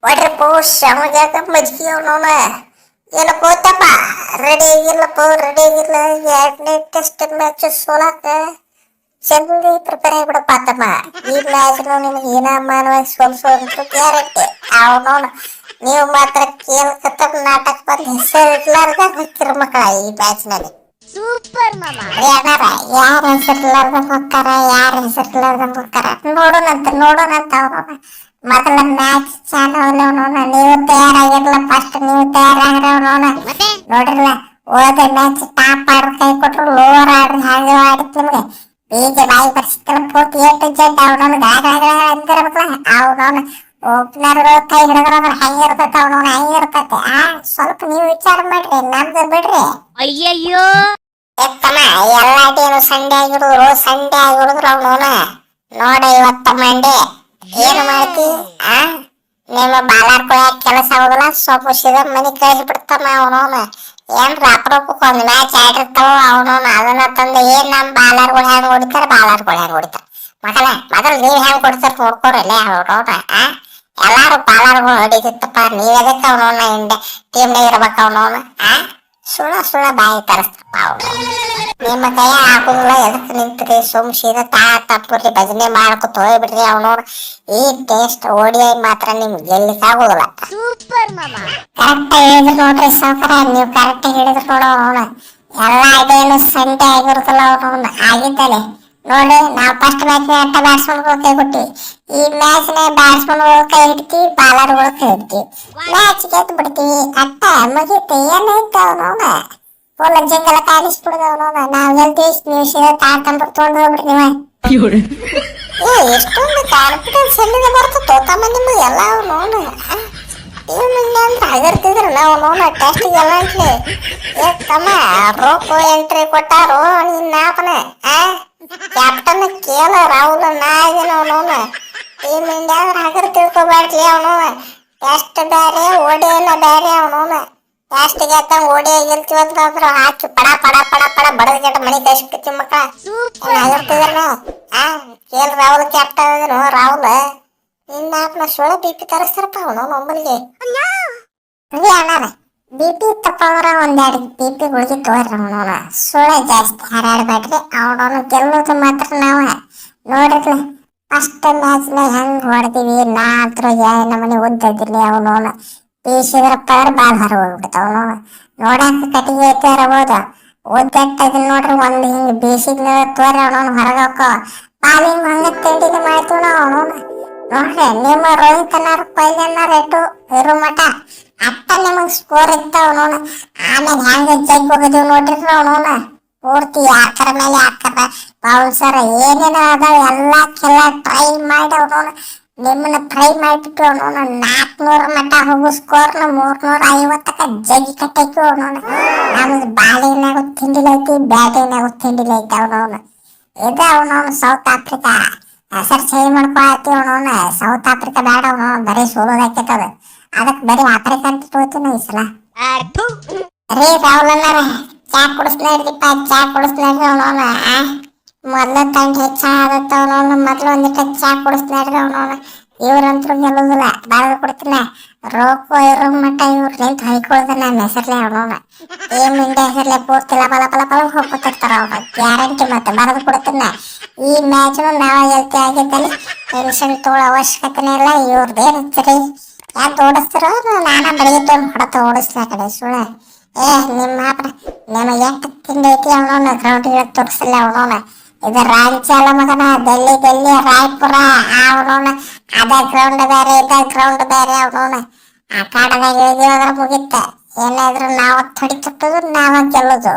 ಒಡ್ರಪ್ಪ ಶ್ಯಾಮಜಾಗ ಮಜ್ಗಿ ಅವನವನ ಏನಪ್ಪ ತಪ್ಪ ready ಆಗಿಲ್ಲಪ್ಪ ready ಆಗಿಲ್ಲ ಎರಡನೇ ಟೆಸ್ಟ್ ಮ್ಯಾಚ್ ಸೋಲಾಕ ಜಲ್ದಿ ಪ್ರಿಪೇರ್ ಆಗಿಬಿಡಪ್ಪ ತಮ್ಮ ಈ ಮ್ಯಾಚ್ ನಿಮ್ಗೆ ಏನ ಮಾನವಾಗಿ ಸೋಲ್ಸೋದಂತೂ ಗ್ಯಾರಂಟಿ ಅವನವನ ನೀವು ಮಾತ್ರ ಕೇಳ್ಕತ್ತ ನಾಟಕ ಬಂದು ಹೆಸರು ಇರ್ಲಾರ್ದ ಹೋಗ್ತಿರ ಮಕ್ಕಳ ಈ ಮ್ಯಾಚ್ ನಲ್ಲಿ ಸೂಪರ್ ಮಾಮ ಯಾರ ಹೆಸರಿಲ್ಲಾರ್ದಂಗ ಹೋಗ್ತಾರ ಯಾರ ಹೆಸರಿಲ್ಲಾರ್ದಂಗ ಹೋಗ್ತಾರ ನೋಡೋಣಂತ ಅವನವನ ಮೊದಲ ಮ್ಯಾಚ್ ಚಾನಲ್ ಅವನವನ ನೀವು ತಯಾರಾಗಿರ್ಲ ಫಸ್ಟ್ ನೀವು ತಯಾರಾಗಿರೋನವನ ನೋಡ್ರಲ್ಲ ಹೋದ ಮ್ಯಾಚ್ ಟಾಪ್ ಆಡ್ರ ಕೈ ಕೊಟ್ರು ಲೋವರ್ ಆಡ್ರ ಹಾಗೆ ಆಡಿತ್ತು ನಿಮ್ಗೆ ಬೀಜ ಬಾಯಿ ಬರ್ಸಿಕ್ಕಲ್ಲ ಪೂರ್ತಿ ಏಟು ಜಡ್ ಅವನವನ ಅಂದಿರ್ಬೇಕಲ್ಲ ಅವನವನ ಓಪನರ್ಗಳು ಕೈ ಹಿಡಿದ್ರ ಹೆಂಗಿರ್ತೈತೆ ಅವನವನ ಹೆಂಗಿರ್ತೈತೆ ಸ್ವಲ್ಪ ನೀವು ವಿಚಾರ ಮಾಡ್ರಿ ನಮ್ದು ಬಿಡ್ರಿ ಅಯ್ಯಯ್ಯೋ ಎತ್ತಮ್ಮ ಎಲ್ಲಾ ಟೀನು ಸಂಡೆ ಆಗಿಡಿದ್ರು ಅವನವನ ನೋಡ ಇವತ್ತ ಮಂಡೆ ಏನು ಮಾಡ್ತಿ ನಿಮ್ಮ ಬಾಲಾರ್ ಕೊಯ್ಯಾಕ ಕೆಲಸ ಹೋಗಲ್ಲ ಸ್ವಲ್ಪ ಸಿದ ಮನಿ ಕಳಿಸಿ ಬಿಡ್ತಾನ ಅವನವನ ಏನ್ರ ಅಪರೂಪಕ್ಕೆ ಒಂದು ಮ್ಯಾಚ್ ಆಡಿರ್ತಾವ ಅವನವನ ಅದನ್ನ ತಂದು ಏನ್ ನಮ್ ಬಾಲಾರ್ಗಳು ಹೆಂಗ್ ಹೊಡಿತಾರ ಮಗಲ ಮೊದಲು ನೀವ್ ಹೆಂಗ್ ಕೊಡ್ತಾರ ನೋಡ್ಕೊರಲ್ಲೇ ಅವನವನ ಎಲ್ಲಾರು ಬಾಲಾರ್ಗಳು ಹೊಡಿತಿತ್ತಪ್ಪ ನೀವ್ ಎದಕ್ಕೆ ಅವನವನ ಇಂಡೆ ಟೀಮ್ನಾಗ ಇರ್ಬೇಕ ಅವನವನ ಸುಳ ಬಾಯಿ ತರಿಸ್ತಪ್ಪ ಅವನು ನಿಮ್ಮ ಕೈ ಹಾಕುದಿಲ್ಲ ಎದಕ್ಕೆ ನಿಂತ್ರಿ ಸೀದಾ ತಪ್ಪುರಿ ಭಜನೆ ಮಾಡ್ಕೊತ ಹೋಗ್ಬಿಡ್ರಿ ಅವನವ್ರು ಈ ಟೇಸ್ಟ್ ಓಡಿ ಮಾತ್ರ ನಿಮ್ಗೆ ಗೆಲ್ಲಿಕ್ ಆಗುದಿಲ್ಲ ಕರೆಕ್ಟ್ ಹೇಳಿದ್ರು ನೋಡ್ರಿ ಸಾವ್ಕಾರ ನೀವು ಕರೆಕ್ಟ್ ಹೇಳಿದ್ರು ನೋಡು ಅವನು ಎಲ್ಲಾ ಇದೇನು ಸಂಡೆ ಆಗಿರುತ್ತಲ್ಲ ಅವನು ಆಗಿದ್ದಾನೆ ನೋಡಿ ನಾವು ಫಸ್ಟ್ ಮ್ಯಾಚ್ ಅಟ್ಟ ಬ್ಯಾಟ್ಸ್ಮನ್ಗಳು ಕೈ ಕೊಟ್ಟಿವಿ ಈ ಮ್ಯಾಚ್ ನ ಬ್ಯಾಟ್ಸ್ಮನ್ಗಳು ಕೈ ಹಿಡ್ತೀವಿ ಬಾಲರ್ಗಳು ಕೈ ಹಿಡ್ತೀವಿ ಮ್ಯಾಚ್ ಗೆದ್ದು ಬಿಡ್ತೀವಿ ಅಟ್ಟ ಮುಗೀತು ಏನೈತೆ ಅವನವನ ಫುಲ್ ಜಂಗಲ ಕಾಣಿಸ್ಬಿಡ್ದ ಅವನವನ ನಾವು ಗೆಲ್ತೀವಿ ನೀವು ಸೀದಾ ತಾಳ್ತಂಬರ್ ತೊಗೊಂಡು ಹೋಗ್ಬಿಡ್ರಿ ನೀವು ಎಷ್ಟೊಂದು ಕಾನ್ಫಿಡೆನ್ಸ್ ಎಲ್ಲಿಂದ ಬರ್ತೋ ತಮ್ಮ ನಿಮ್ಗೆ ಎಲ್ಲ ಅವನವನ ಅಂದ್ರೆ ಹಗರ್ತಿದ್ರು ನಾವು ನೋಡ ಟೆಸ್ಟಿಗೆಲ್ಲ ಅಂಟ್ಲಿ ತಮ್ಮ ರೋಕೋ ಎಂಟ್ರಿ ಕೊಟ್ಟಾರು ನಿನ್ನಾಪನ ಕ್ಯಾಪ್ಟನ್ ಕೇಳ ರಾಹುಲ್ ನಾಯಿನ ಅವನವನ ಟೀಮ್ ಇಂಡಿಯಾ ಅಂದ್ರೆ ಹಗರ್ ತಿಳ್ಕೊಬ್ಯಾಡ್ಲಿ ಅವನವನ ಟೆಸ್ಟ್ ಬೇರೆ ಓಡಿಯಲ್ಲ ಬೇರೆ ಅವನವನ ಟೆಸ್ಟ್ ಗೆದ್ದಂಗ ಓಡಿ ಗೆಲ್ತೀವಂದ್ರೆ ಹಾಕಿ ಪಡ ಬಡದ ಗೆಟ್ಟ ಮನೆ ಕಳ್ಸಿರ್ತೀವಿ ಮಕ್ಕಳ ಹಗರ್ತಿದ್ರ ಕೇಳ ರಾಹುಲ್ ಕ್ಯಾಪ್ಟನ್ ಅದನು ರಾಹುಲ್ ನಿನ್ನಾಪನ ಸೊಳ ಬಿಪಿ ತರಿಸ್ತಾರಪ್ಪ ಅವನು ಒಬ್ಬನಿಗೆ ಅಣ್ಣಾರ ಬಿಪಿ ತಪ್ಪವ್ರ ಒಂದೆರಡು ಬಿಪಿ ಗುಳಿಗೆ ತೋರ್ರಿ ಅವನವನ ಸೊಳ ಜಾಸ್ತಿ ಹಾರಾಡ್ಬೇಡ್ರಿ ಅವನವನು ಗೆಲ್ಲೋದು ಮಾತ್ರ ನಾವ ನೋಡಿರ್ಲಿ ಫಸ್ಟ್ ಮ್ಯಾಚ್ನ ಹೆಂಗ್ ಹೊಡೆದಿವಿ ನಾತ್ರ ನಮ್ಮನೆ ಉದ್ದದಿರ್ಲಿ ಅವನವನ ಬೀಸಿದ್ರ ಪರ್ ಬಾಲ್ ಹೊರ ಹೋಗ್ಬಿಡ್ತ ಅವನವನ ನೋಡಾಕ ಕಟ್ಟಿಗೆ ಐತೆ ಇರಬಹುದು ಉದ್ದಟ್ಟದಿಲ್ ನೋಡ್ರಿ ಒಂದ್ ಹಿಂಗ್ ಬೀಸಿದ್ನ ತೋರಿ ಅವನವನ ಹೊರಗೋಕ ಬಾಲಿಂಗ್ ಹಂಗ ತಿಂಡಿಗೆ ಮಾಡ್ತೀವಿ ನಾವು ಅವನವನ ನೋಡ್ರಿ ನಿಮ್ಮ ರೋಹಿತ್ ಅನ್ನಾರು ಕೊಹ್ಲಿ ಅನ್ನಾರು ಎಟ್ಟು ಇರು ಮಠ ಅಟ್ಟ ನಿಮಗ್ ಸ್ಕೋರ್ ಇರ್ತಾವ ಅವನವನ ಆಮೇಲೆ ಹೆಂಗ ಜಗ್ ಹೋಗಿದೀವಿ ನೋಡ್ರಿ ಅವನವನ ಪೂರ್ತಿ ಯಾಕರ ಮೇಲೆ ಯಾಕರ ಬೌನ್ಸರ್ ಏನೇನೋ ಅದಾವ ಎಲ್ಲಕ್ಕೆಲ್ಲ ಟ್ರೈ ಮಾಡಿ ಅವನವನ ನಿಮ್ಮನ್ನ ಟ್ರೈ ಮಾಡಿಬಿಟ್ಟು ಅವನವನ 400 ಮಟ್ಟ ಹೋಗೋ ಸ್ಕೋರ್ನ 350ಕ್ಕ ಜಗ್ಗಿ ಕಟ್ಟೈಕು ಅವನವನ ನಮ್ದು ಬಾಲಿನಾಗು ತಿಂಡಿಲೈತಿ ಬ್ಯಾಟಿಂಗ್ನಾಗು ತಿಂಡಿಲೈತಿ ಅವನವನ ಇದು ಅವನವನ ಸೌತ್ ಆಫ್ರಿಕಾ ಹೆಸರು ಚೇಂಜ್ ಮಾಡ್ಕೊಳತಿ ಅವನವನ ಸೌತ್ ಆಫ್ರಿಕಾ ಬೇಡ ಅವನವನ ಬರೀ ಸೋಲೋದಾಕೈತದ ಅದಕ್ಕೆ ಬರೀ ಆಫ್ರಿಕಾ ಅಂತ ತೋತೀನಿ ಈ ಸಲ ರೀ ರಾಹುಲ್ ಅನ್ನಾರ ಚಾ ಕುಡಿಸ್ಲಾಡ್ರಿಪ್ಪ ಚಾ ಕುಡಿಸ್ಲಾಡ್ರಿ ಅವನವನ ಮೊದ್ಲ ತಂಡ ಹೆಚ್ಚಾದತ್ತ ಅವನವನ ಮೊದ್ಲು ಒಂದಿಟ್ಟ ಚಾ ಕುಡಿಸ್ಲಾಡ್ರಿ ಅವನವನ ಇವ್ರಂತೂ ಗೆಲ್ಲೋದಿಲ್ಲ ಬರೆದು ಕೊಡ್ತೀನಿ ರೋಕೋ ಇರೋ ಮಟ್ಟ ಇವ್ರು ನಿಂತು ಹೊಯ್ಕೊಳ್ದ ನನ್ನ ಹೆಸರ್ಲೆ ಅವನವನ ಟೀಮ್ ಇಂಡಿಯಾ ಹೆಸರ್ಲೆ ಪೂರ್ತಿ ಲಬ ಹೋಗ್ಕೊತಿರ್ತಾರ ಅವನು ಗ್ಯಾರಂಟಿ ಮತ್ತೆ ಬರೆದು ಕೊಡ್ತೀನಿ ಈ ಮ್ಯಾಚ್ನು ನಾವ ಗೆಲ್ತಿ ಆಗಿದ್ದಲ್ಲಿ ಟೆನ್ಷನ್ ತೊಗೊಳ್ಳೋ ಅವಶ್ಯಕತೆನೇ ಇಲ್ಲ ಇವ್ರದ್ದೇನು ಹಚ್ಚಿರಿ ಯಾಕೆ ಓಡಿಸ್ತಾರೋ ನಾನ ಬೆಳಿಗ್ಗೆ ತೊಗೊಂಡು ಹೊಡತ ಓಡಿಸ್ಲಾ ಕಡೆ ಸುಳ್ಳ ನಿಮಗೆ ಎಷ್ಟು ತಿಂಡಿ ಐತಿ ಅವನವನ ಗ್ರೌಂಡ್ ತೋರಿಸಲ್ಲ ಅವನವನ ಇದು ರಾಂಚಿ ಅಲ್ಲ ಮಗನ ಡೆಲ್ಲಿ ರಾಯ್ಪುರ ಅವನವನ ಅದ ಗ್ರೌಂಡ್ ಬೇರೆ ಇದ ಗ್ರೌಂಡ್ ಬೇರೆ ಅವನವನ ಆ ಕಾಡದಾಗ ಇಳಿದಿರೋದ್ರ ಮುಗಿತ ಏನಾದ್ರು ನಾವು ತಡಿ ತಪ್ಪೋದು ನಾವ ಗೆಲ್ಲೋದು